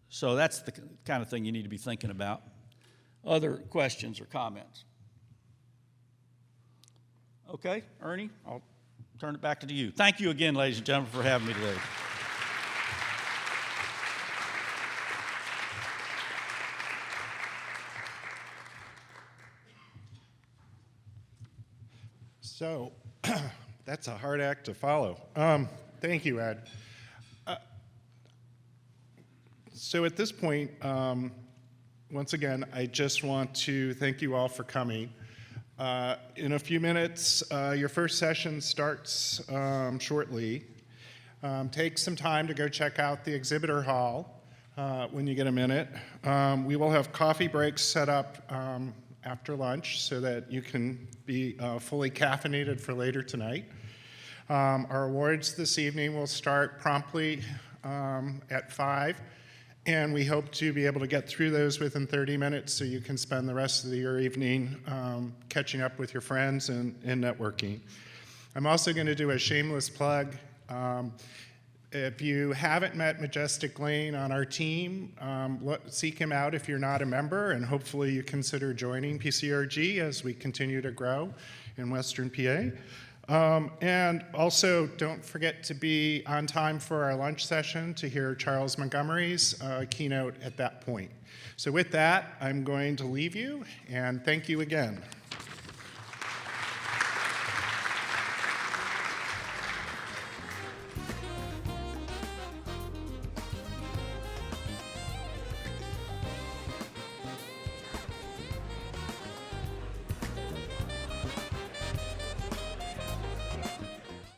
So that's the kind of thing you need to be thinking about. Other questions or comments? Okay, Ernie, I'll turn it back to you. Thank you again, ladies and gentlemen, for having me today. So that's a hard act to follow. Thank you, Ed. So at this point, once again, I just want to thank you all for coming. In a few minutes, your first session starts shortly. Take some time to go check out the exhibitor hall when you get a minute. We will have coffee breaks set up after lunch so that you can be fully caffeinated for later tonight. Our awards this evening will start promptly at 5, and we hope to be able to get through those within 30 minutes so you can spend the rest of your evening catching up with your friends and networking. I'm also going to do a shameless plug. If you haven't met Majestic Lane on our team, seek him out if you're not a member, and hopefully you consider joining PCRG as we continue to grow in Western PA. And also, don't forget to be on time for our lunch session to hear Charles Montgomery's keynote at that point. So with that, I'm going to leave you, and thank you again.